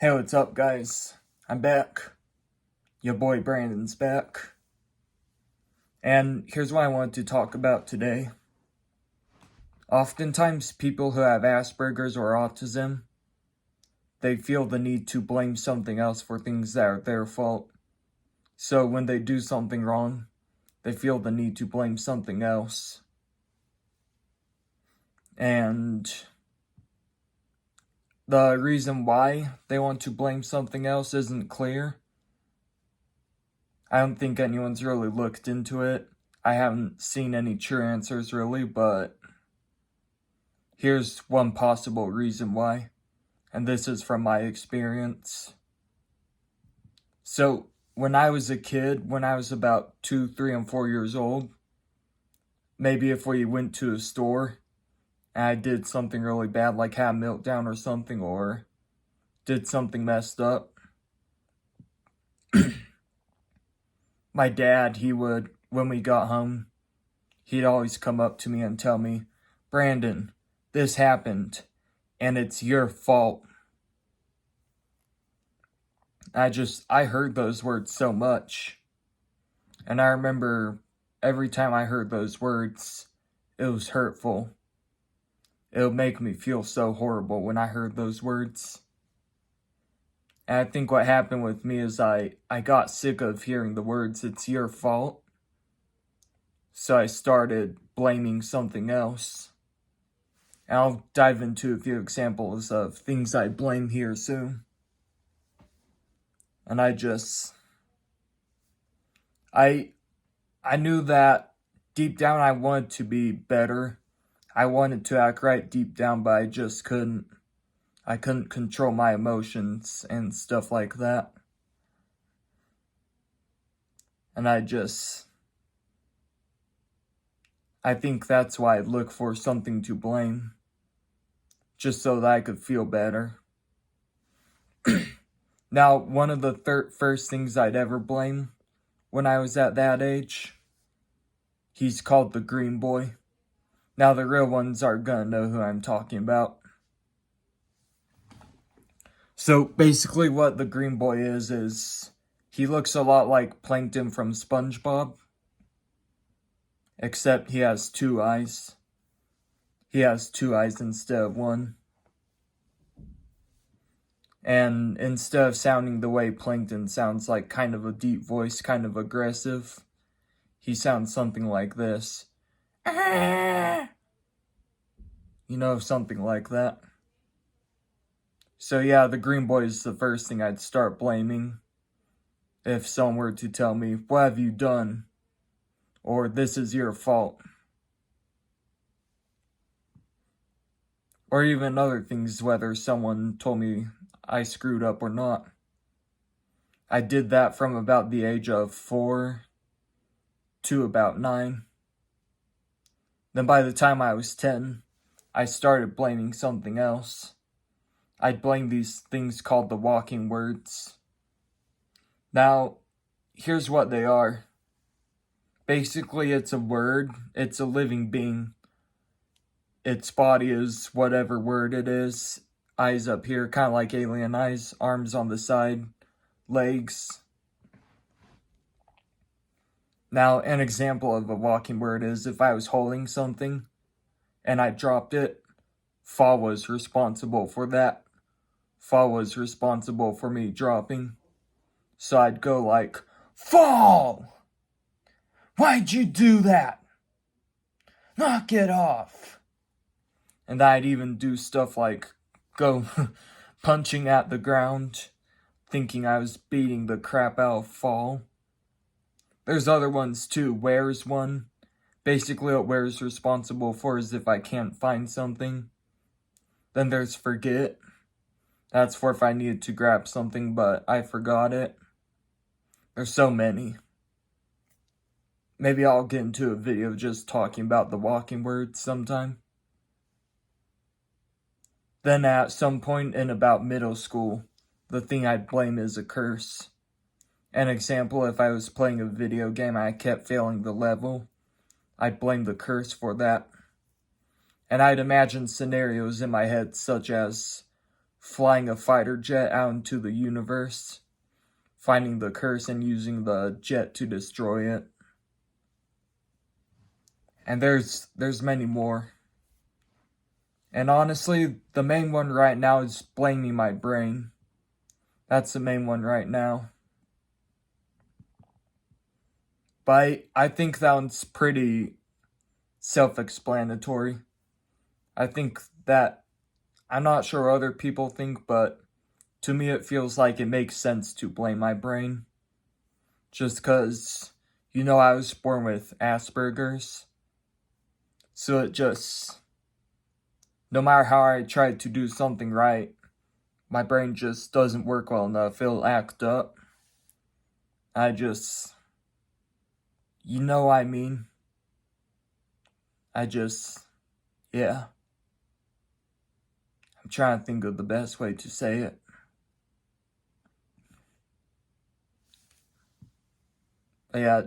Hey, what's up, guys? I'm back. Your boy Brandon's back. And here's what I wanted to talk about today. Oftentimes, people who have Asperger's or autism, they feel the need to blame something else for things that are their fault. So when they do something wrong, they feel the need to blame something else. And the reason why they want to blame something else isn't clear. I don't think anyone's really looked into it. I haven't seen any true answers really, but here's one possible reason why. And this is from my experience. So, when I was a kid, when I was about 2, 3, and 4 years old, maybe if we went to a store and I did something really bad, like had a meltdown or something, or did something messed up, my dad, when we got home, he'd always come up to me and tell me, "Brandon, this happened, and it's your fault." I heard those words so much. And I remember every time I heard those words, it was hurtful. It would make me feel so horrible when I heard those words. And I think what happened with me is I got sick of hearing the words, "It's your fault." So I started blaming something else. And I'll dive into a few examples of things I blame here soon. And I knew that deep down I wanted to be better. I wanted to act right deep down, but I just couldn't. I couldn't control my emotions and stuff like that. And I think that's why I'd look for something to blame. Just so that I could feel better. Now, one of the first things I'd ever blame when I was at that age, he's called the Green Boy. Now, the real ones are gonna know who I'm talking about. So, basically what the Green Boy is he looks a lot like Plankton from SpongeBob, except he has 2 eyes. He has 2 eyes instead of 1. And instead of sounding the way Plankton sounds, like kind of a deep voice, kind of aggressive, he sounds something like this. You know, something like that. So yeah, the Green Boy is the first thing I'd start blaming if someone were to tell me, "What have you done?" Or, "This is your fault." Or even other things, whether someone told me I screwed up or not. I did that from about the age of 4 to about 9. Then by the time I was 10, I started blaming something else. I'd blame these things called the walking words. Now, here's what they are. Basically, it's a word. It's a living being. Its body is whatever word it is. Eyes up here, kind of like alien eyes. Arms on the side. Legs. Now, an example of a walking word is if I was holding something and I dropped it, Fa was responsible for that. Fa was responsible for me dropping. So I'd go like, "Fall! Why'd you do that? Knock it off!" And I'd even do stuff like go punching at the ground, thinking I was beating the crap out of Fall. There's other ones too. Where's one? Basically what where's responsible for is if I can't find something. Then there's forget. That's for if I needed to grab something but I forgot it. There's so many. Maybe I'll get into a video just talking about the walking words sometime. Then at some point in about middle school, the thing I'd blame is a curse. An example, if I was playing a video game and I kept failing the level, I'd blame the curse for that. And I'd imagine scenarios in my head such as flying a fighter jet out into the universe, finding the curse and using the jet to destroy it. And there's many more. And honestly, the main one right now is blaming my brain. That's the main one right now. But I think that one's pretty self-explanatory. I think that, I'm not sure what other people think, but to me it feels like it makes sense to blame my brain. Just because, I was born with Asperger's. So it just, no matter how I try to do something right, my brain just doesn't work well enough. It'll act up. I just, I mean. Yeah. I'm trying to think of the best way to say it. But yeah.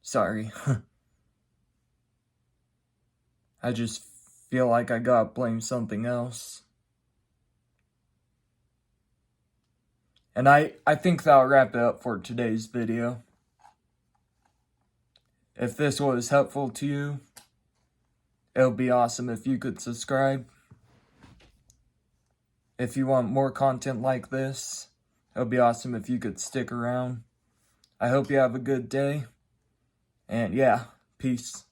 Sorry. I just feel like I gotta blame something else. And I think that'll wrap it up for today's video. If this was helpful to you, it would be awesome if you could subscribe. If you want more content like this, it would be awesome if you could stick around. I hope you have a good day. And yeah, peace.